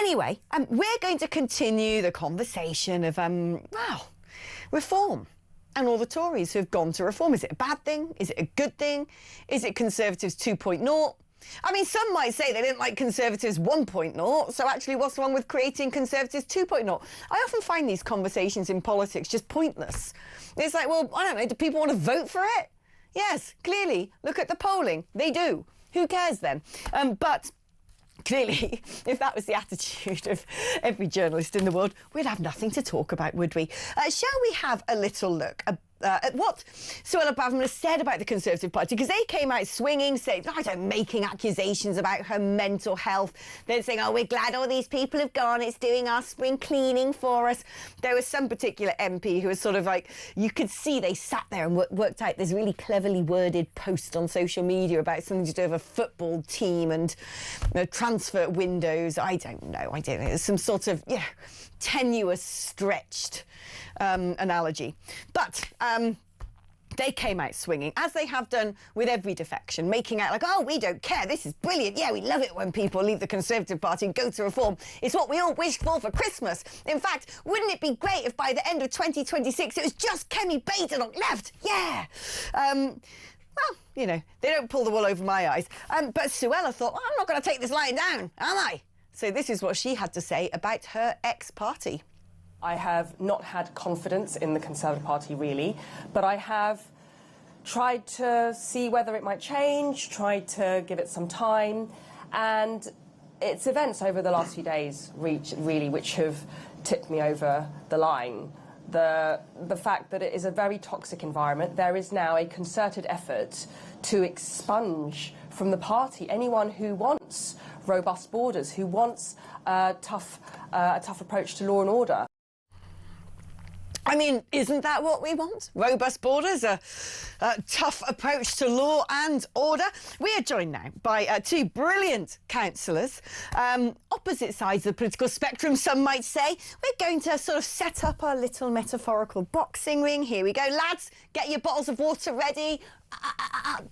Anyway, we're going to continue the conversation of, well, reform and all the Tories who have gone to reform. Is it a bad thing? Is it a good thing? Is it Conservatives 2.0? I mean, some might say they didn't like Conservatives 1.0, so actually what's wrong with creating Conservatives 2.0? I often find these conversations in politics just pointless. It's like, well, I don't know, do people want to vote for it? Yes, clearly. Look at the polling. They do. Who cares then? But clearly, if that was the attitude of every journalist in the world, we'd have nothing to talk about, would we? Shall we have a little look at what Suella Braverman has said about the Conservative Party? Because they came out swinging, saying, making accusations about her mental health. They're saying, oh, we're glad all these people have gone. It's doing our spring cleaning for us. There was some particular MP who was sort of like, you could see they sat there and worked out this really cleverly worded post on social media about something to do with a football team and transfer windows. I don't know. It's some sort of, tenuous, stretched analogy. But they came out swinging, as they have done with every defection, making out like, oh, we don't care, this is brilliant, yeah, we love it when people leave the Conservative Party and go to reform. It's what we all wished for Christmas. In fact, wouldn't it be great if by the end of 2026 it was just Kemi Badenoch left? Yeah. Well, they don't pull the wool over my eyes. But Suella thought, well, I'm not going to take this lying down, am I? So this is what she had to say about her ex-party. I have not had confidence in the Conservative Party, really, but I have tried to see whether it might change, tried to give it some time, and it's events over the last few days, really, which have tipped me over the line. The fact that it is a very toxic environment. There is now a concerted effort to expunge from the party anyone who wants robust borders, who wants a tough approach to law and order. I mean, isn't that what we want? Robust borders, a tough approach to law and order. We are joined now by two brilliant councillors, opposite sides of the political spectrum, some might say. We're going to sort of set up our little metaphorical boxing ring. Here we go, lads. Get your bottles of water ready.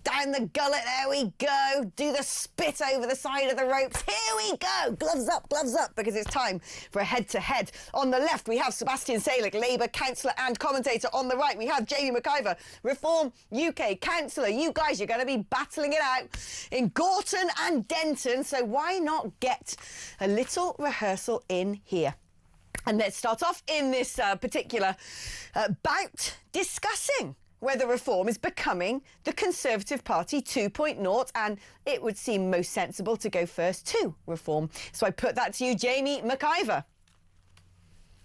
Down the gullet, there we go. Do the spit over the side of the ropes. Here we go. Gloves up, because it's time for a head-to-head. On the left, we have Sebastian Salek, Labour councillor and commentator. On the right, we have Jaymey Mcivor, Reform UK councillor. You guys, you're going to be battling it out in Gorton and Denton, so why not get a little rehearsal in here? And let's start off in this particular bout discussing whether reform is becoming the Conservative Party 2.0, and it would seem most sensible to go first to reform. So I put that to you, Jaymey Mcivor.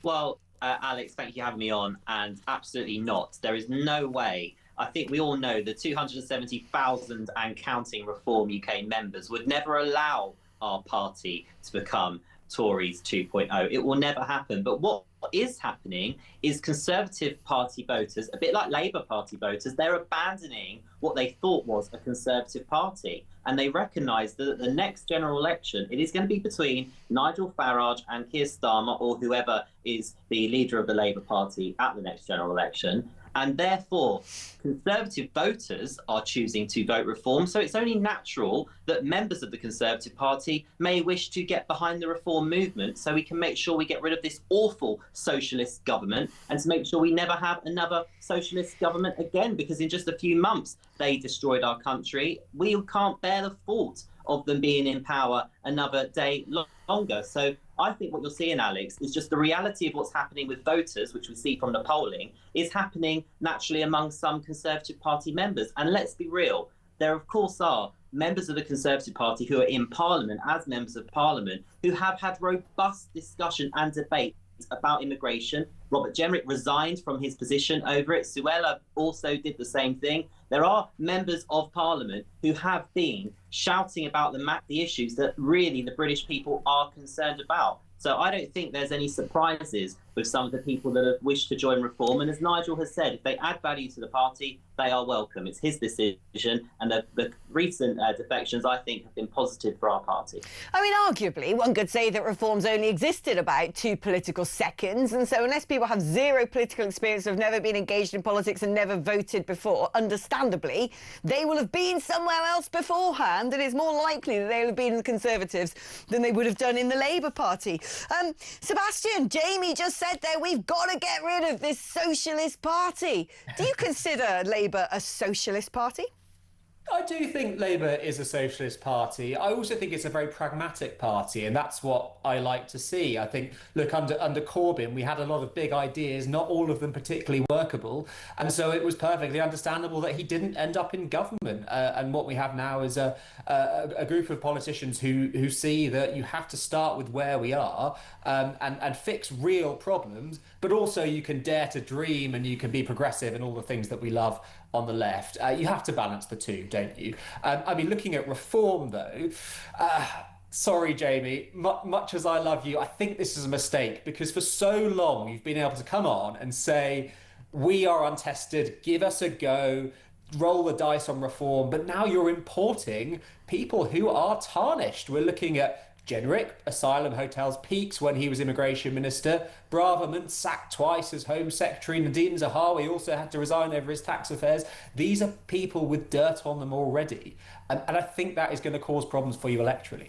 Well, Alex, thank you for having me on, and absolutely not. There is no way. I think we all know the 270,000 and counting Reform UK members would never allow our party to become Tories 2.0. It will never happen. But what is happening is Conservative Party voters, a bit like Labour Party voters, they're abandoning what they thought was a Conservative Party. And they recognise that at the next general election, it is going to be between Nigel Farage and Keir Starmer, or whoever is the leader of the Labour Party at the next general election. And therefore, Conservative voters are choosing to vote reform. So it's only natural that members of the Conservative Party may wish to get behind the reform movement so we can make sure we get rid of this awful socialist government and to make sure we never have another socialist government again, because in just a few months they destroyed our country. We can't bear the fault of them being in power another day longer. So I think what you're seeing, Alex, is just the reality of what's happening with voters, which we see from the polling, is happening naturally among some Conservative Party members. And let's be real, there of course are members of the Conservative Party who are in Parliament as members of Parliament who have had robust discussion and debate about immigration. Robert Jenrick resigned from his position over it. Suella also did the same thing. There are members of Parliament who have been shouting about the issues that really the British people are concerned about. So I don't think there's any surprises with some of the people that have wished to join reform. And as Nigel has said, if they add value to the party, they are welcome. It's his decision. And the recent defections, I think, have been positive for our party. I mean, arguably, one could say that reform's only existed about 2 political seconds. And so unless people have zero political experience, have never been engaged in politics and never voted before, understand understandably, they will have been somewhere else beforehand, and it's more likely that they'll have been in the Conservatives than they would have done in the Labour Party. Sebastian, Jaymey just said there, we've got to get rid of this socialist party. Do you consider Labour a socialist party? I do think Labour is a socialist party. I also think it's a very pragmatic party, and that's what I like to see. I think, look, under Corbyn, we had a lot of big ideas, not all of them particularly workable, and so it was perfectly understandable that he didn't end up in government. And what we have now is a group of politicians who see that you have to start with where we are and fix real problems, but also you can dare to dream and you can be progressive and all the things that we love on the left. You have to balance the two, don't you? I mean, looking at reform, though, sorry, Jaymey, much as I love you, I think this is a mistake, because for so long you've been able to come on and say, we are untested, give us a go, roll the dice on reform, but now you're importing people who are tarnished. We're looking at generic asylum hotels, Peaks when he was immigration minister, Braverman sacked twice as Home Secretary, Nadine Zahawi also had to resign over his tax affairs. These are people with dirt on them already, and I think that is going to cause problems for you electorally.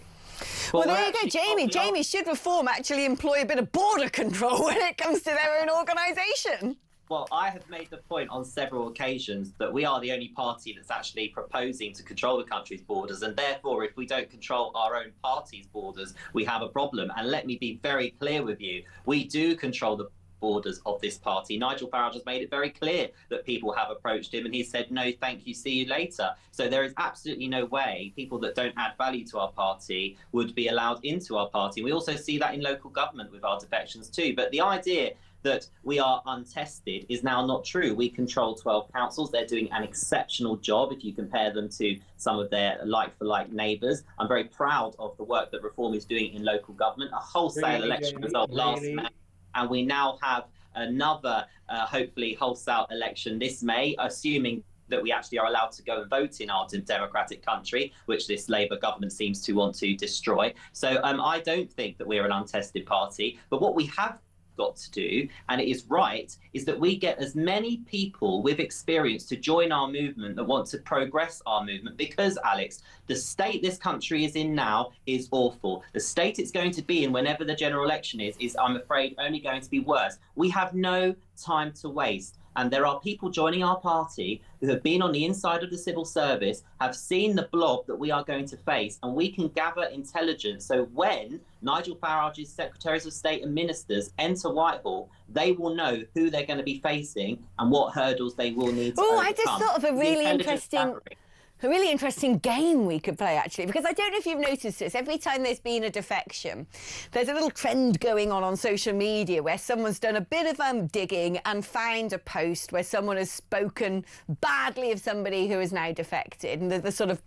Well, there you go, Jaymey. Jaymey, should reform actually employ a bit of border control when it comes to their own organisation? Well, I have made the point on several occasions that we are the only party that's actually proposing to control the country's borders, and therefore, if we don't control our own party's borders, we have a problem. And let me be very clear with you, we do control the borders of this party. Nigel Farage has made it very clear that people have approached him and he said, no, thank you, see you later. So there is absolutely no way people that don't add value to our party would be allowed into our party. We also see that in local government with our defections too. But the idea that we are untested is now not true. We control 12 councils. They're doing an exceptional job if you compare them to some of their like-for-like neighbours. I'm very proud of the work that Reform is doing in local government. A wholesale election result last May, and we now have another, hopefully, wholesale election this May, assuming that we actually are allowed to go and vote in our democratic country, which this Labour government seems to want to destroy. So I don't think that we're an untested party. But what we have got to do, and it is right, is that we get as many people with experience to join our movement that want to progress our movement, because, Alex, the state this country is in now is awful. The state it's going to be in whenever the general election is, I'm afraid, only going to be worse. We have no time to waste. And there are people joining our party who have been on the inside of the civil service, have seen the blob that we are going to face, and we can gather intelligence. So when Nigel Farage's secretaries of state and ministers enter Whitehall, they will know who they're going to be facing and what hurdles they will need to overcome. I just thought of a really interesting game we could play, actually, because I don't know if you've noticed this. Every time there's been a defection, there's a little trend going on social media where someone's done a bit of digging and found a post where someone has spoken badly of somebody who is now defected. And the sort of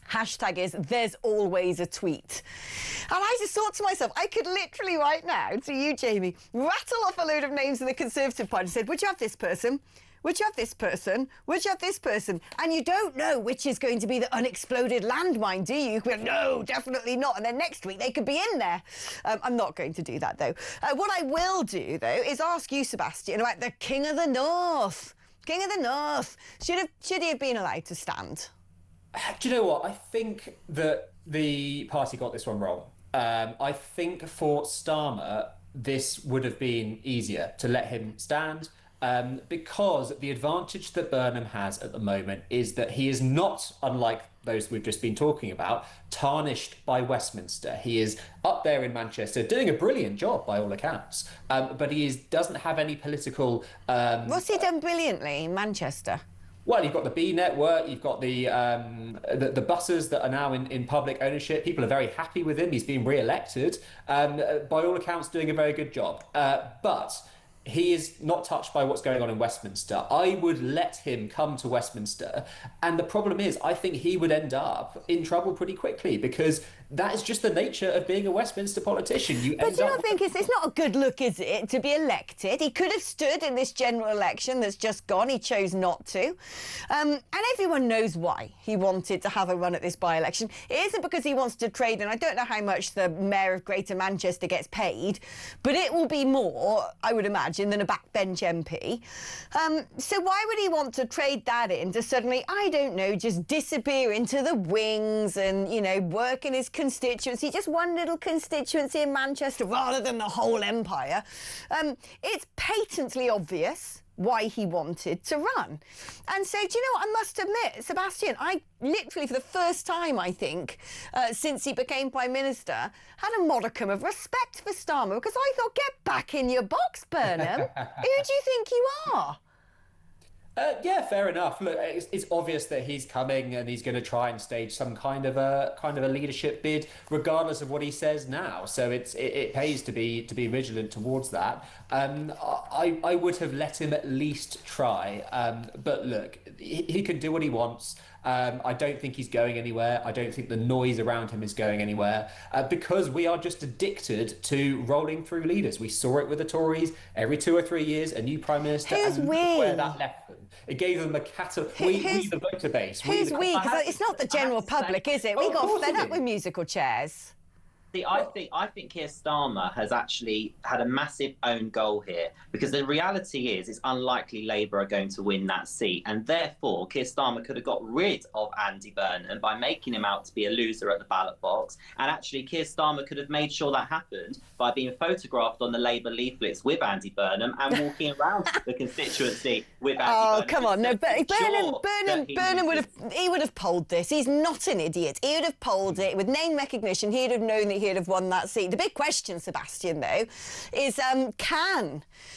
hashtag is, there's always a tweet. And I just thought to myself, I could literally right now, to you, Jaymey, rattle off a load of names of the Conservative Party and said, would you have this person? Would you have this person? Would you have this person? And you don't know which is going to be the unexploded landmine, do you? No, definitely not. And then next week they could be in there. I'm not going to do that, though. What I will do, though, is ask you, Sebastian, about the King of the North. King of the North. Should he have been allowed to stand? Do you know what? I think that the party got this one wrong. I think for Starmer, this would have been easier to let him stand. Because the advantage that Burnham has at the moment is that he is not, unlike those we've just been talking about, tarnished by Westminster. He is up there in Manchester doing a brilliant job by all accounts, but doesn't have any political... What's he done brilliantly in Manchester? Well, you've got the B network, you've got the buses that are now in public ownership. People are very happy with him. He's been re-elected. By all accounts, doing a very good job. But he is not touched by what's going on in Westminster. I would let him come to Westminster. And the problem is, I think he would end up in trouble pretty quickly, because that is just the nature of being a Westminster politician. But do you not think it's not a good look, is it, to be elected? He could have stood in this general election that's just gone. He chose not to. And everyone knows why he wanted to have a run at this by-election. It isn't because he wants to trade, and I don't know how much the Mayor of Greater Manchester gets paid, but it will be more, I would imagine, than a backbench MP. So why would he want to trade that in to suddenly, I don't know, just disappear into the wings and, you know, work in his constituency, just one little constituency in Manchester rather than the whole empire? It's patently obvious why he wanted to run. And so, do you know what, I must admit, Sebastian, I literally, for the first time, I think, since he became Prime Minister, had a modicum of respect for Starmer, because I thought, get back in your box, Burnham. Who do you think you are? Yeah, fair enough. Look, it's obvious that he's coming and he's going to try and stage some kind of a leadership bid, regardless of what he says now. So it pays to be vigilant towards that. I would have let him at least try. But look, he can do what he wants. I don't think he's going anywhere. I don't think the noise around him is going anywhere, because we are just addicted to rolling through leaders. We saw it with the Tories. Every 2 or 3 years, a new Prime Minister. Who's and we? Where that left them. It gave them a we the voter base. Who's we? Because it's not the general public, is it? We got fed up with musical chairs. See, I think Keir Starmer has actually had a massive own goal here, because the reality is it's unlikely Labour are going to win that seat, and therefore Keir Starmer could have got rid of Andy Burnham by making him out to be a loser at the ballot box, and actually Keir Starmer could have made sure that happened by being photographed on the Labour leaflets with Andy Burnham and walking around the constituency with Andy Burnham. Oh, come on. No, Burnham would have polled this. He's not an idiot. He would have polled it with name recognition. He'd have known that he'd have won that seat. The big question, Sebastian, though, is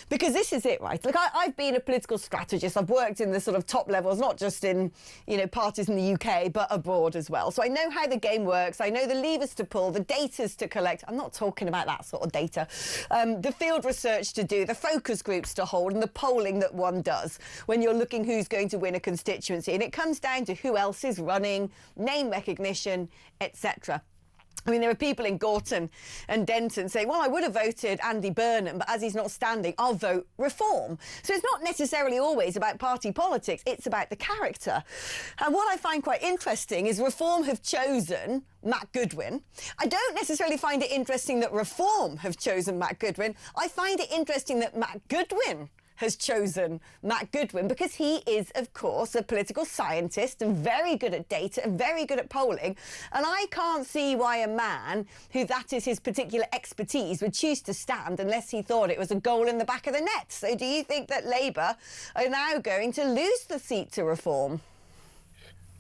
because this is it, right? Look, I've been a political strategist. I've worked in the sort of top levels, not just in, you know, parties in the UK, but abroad as well. So I know how the game works. I know the levers to pull, the datas to collect. I'm not talking about that sort of data. The field research to do, the focus groups to hold, and the polling that one does when you're looking who's going to win a constituency. And it comes down to who else is running, name recognition, etc. I mean, there are people in Gorton and Denton saying, well, I would have voted Andy Burnham, but as he's not standing, I'll vote Reform. So it's not necessarily always about party politics, it's about the character. And what I find quite interesting is Reform have chosen Matt Goodwin. I don't necessarily find it interesting that Reform have chosen Matt Goodwin. I find it interesting that Matt Goodwin has chosen Matt Goodwin, because he is, of course, a political scientist and very good at data and very good at polling. And I can't see why a man who that is his particular expertise would choose to stand unless he thought it was a goal in the back of the net. So do you think that Labour are now going to lose the seat to Reform?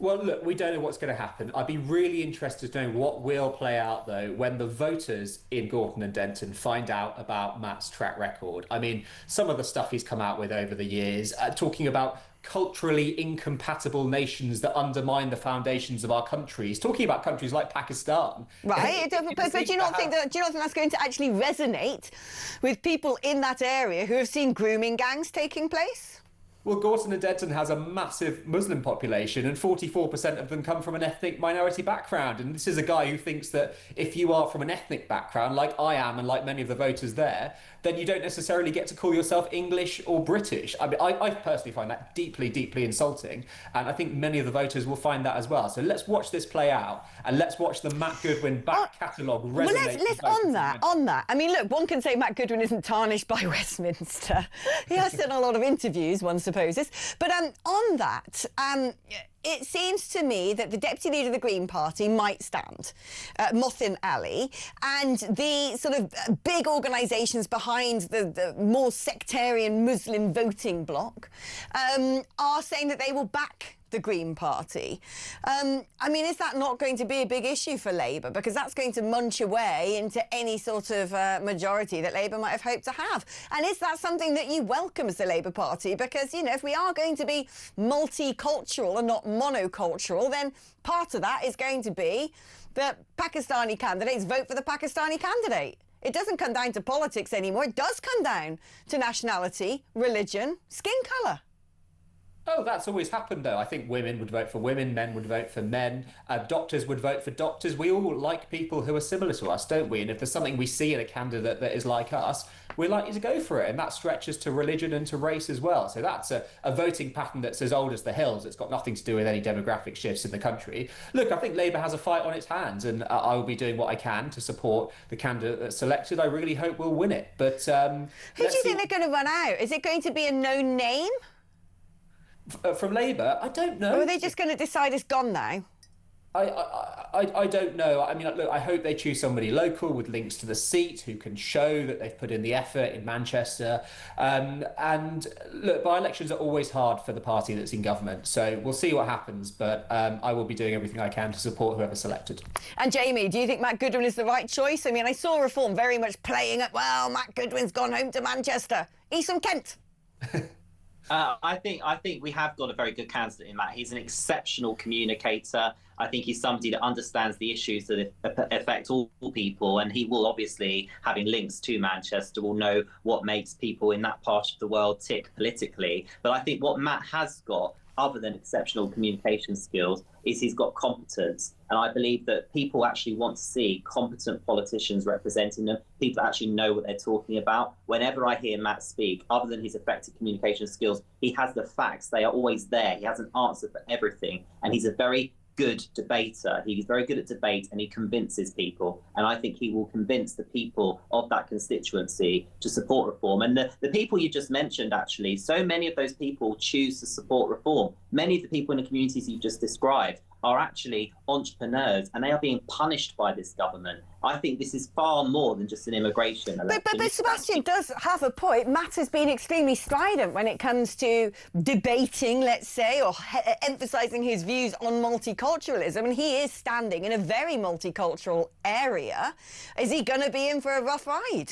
Well, look, we don't know what's going to happen. I'd be really interested to know what will play out, though, when the voters in Gorton and Denton find out about Matt's track record. I mean, some of the stuff he's come out with over the years, talking about culturally incompatible nations that undermine the foundations of our countries, talking about countries like Pakistan. Right, but do you not think that's going to actually resonate with people in that area who have seen grooming gangs taking place? Well, Gorton and Denton has a massive Muslim population, and 44% of them come from an ethnic minority background. And this is a guy who thinks that if you are from an ethnic background, like I am and like many of the voters there, then you don't necessarily get to call yourself English or British. I mean, I personally find that deeply, deeply insulting. And I think many of the voters will find that as well. So let's watch this play out, and let's watch the Matt Goodwin back catalogue resonate. Well, let's on that. I mean, look, one can say Matt Goodwin isn't tarnished by Westminster. He has done a lot of interviews, one supposes. But on that, it seems to me that the deputy leader of the Green Party might stand, Mothin Ali, and the sort of big organisations behind the more sectarian Muslim voting bloc are saying that they will back the Green Party. I mean, is that not going to be a big issue for Labour? Because that's going to munch away into any sort of majority that Labour might have hoped to have. And is that something that you welcome as the Labour Party? Because, you know, if we are going to be multicultural and not monocultural, then part of that is going to be that Pakistani candidates vote for the Pakistani candidate. It doesn't come down to politics anymore. It does come down to nationality, religion, skin colour. Oh, that's always happened, though. I think women would vote for women, men would vote for men, doctors would vote for doctors. We all like people who are similar to us, don't we? And if there's something we see in a candidate that is like us, we're likely to go for it. And that stretches to religion and to race as well. So that's a voting pattern that's as old as the hills. It's got nothing to do with any demographic shifts in the country. Look, I think Labour has a fight on its hands, and I will be doing what I can to support the candidate that's selected. I really hope we'll win it. But who do you think they're going to run out? Is it going to be a known name? From Labour? I don't know. Or are they just going to decide it's gone now? I don't know. I mean, look, I hope they choose somebody local with links to the seat who can show that they've put in the effort in Manchester. And look, by-elections are always hard for the party that's in government. So we'll see what happens. But I will be doing everything I can to support whoever's selected. And Jaymey, do you think Matt Goodwin is the right choice? I mean, I saw Reform very much playing at, well, Matt Goodwin's gone home to Manchester. He's from Kent. I think we have got a very good candidate in Matt. He's an exceptional communicator. I think he's somebody that understands the issues that affect all people, and he will obviously, having links to Manchester, will know what makes people in that part of the world tick politically. But I think what Matt has got, other than exceptional communication skills, is he's got competence. And I believe that people actually want to see competent politicians representing them, people that actually know what they're talking about. Whenever I hear Matt speak, other than his effective communication skills, he has the facts. They are always there. He has an answer for everything. And he's a very good debater. He's very good at debate, and he convinces people. And I think he will convince the people of that constituency to support reform. And the people you just mentioned, actually, so many of those people choose to support reform. Many of the people in the communities you just described are actually entrepreneurs, and they are being punished by this government. I think this is far more than just an immigration election. But Sebastian does have a point. Matt has been extremely strident when it comes to debating, let's say, or emphasising his views on multiculturalism, and he is standing in a very multicultural area. Is he going to be in for a rough ride?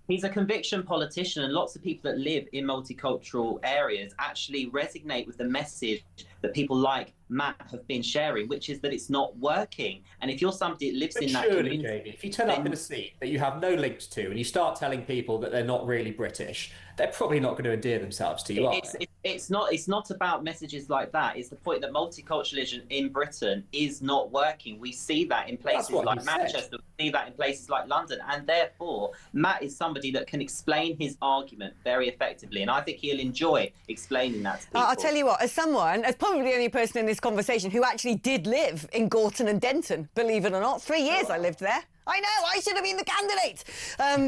He's a conviction politician, and lots of people that live in multicultural areas actually resonate with the message that people like Matt have been sharing, which is that it's not working. And if you're somebody that lives in that community... Jaymey, if you turn up in a seat that you have no links to and you start telling people that they're not really British, they're probably not going to endear themselves to you, It's not about messages like that. It's the point that multiculturalism in Britain is not working. We see that in places like Manchester, we see that in places like London, and therefore Matt is somebody that can explain his argument very effectively, and I think he'll enjoy explaining that to people. I'll tell you what, as probably the only person in this conversation who actually did live in Gorton and Denton, believe it or not, 3 years I lived there. I know, I should have been the candidate.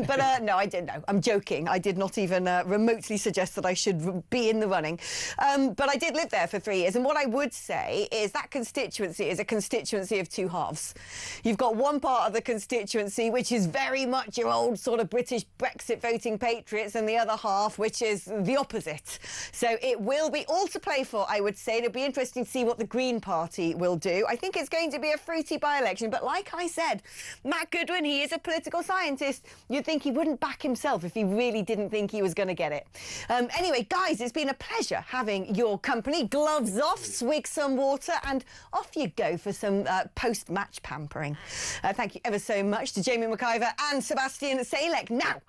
But no, I didn't know. I'm joking. I did not even remotely suggest that I should be in the running. But I did live there for 3 years. And what I would say is that constituency is a constituency of two halves. You've got one part of the constituency, which is very much your old sort of British Brexit voting patriots, and the other half, which is the opposite. So it will be all to play for, I would say. It'll be interesting to see what the Green Party will do. I think it's going to be a fruity by-election. But like I said, Matt Goodwin, he is a political scientist. You'd think he wouldn't back himself if he really didn't think he was going to get it. Anyway, guys, it's been a pleasure having your company. Gloves off, swig some water, and off you go for some post-match pampering. Thank you ever so much to Jaymey Mcivor and Sebastian Salek. Now,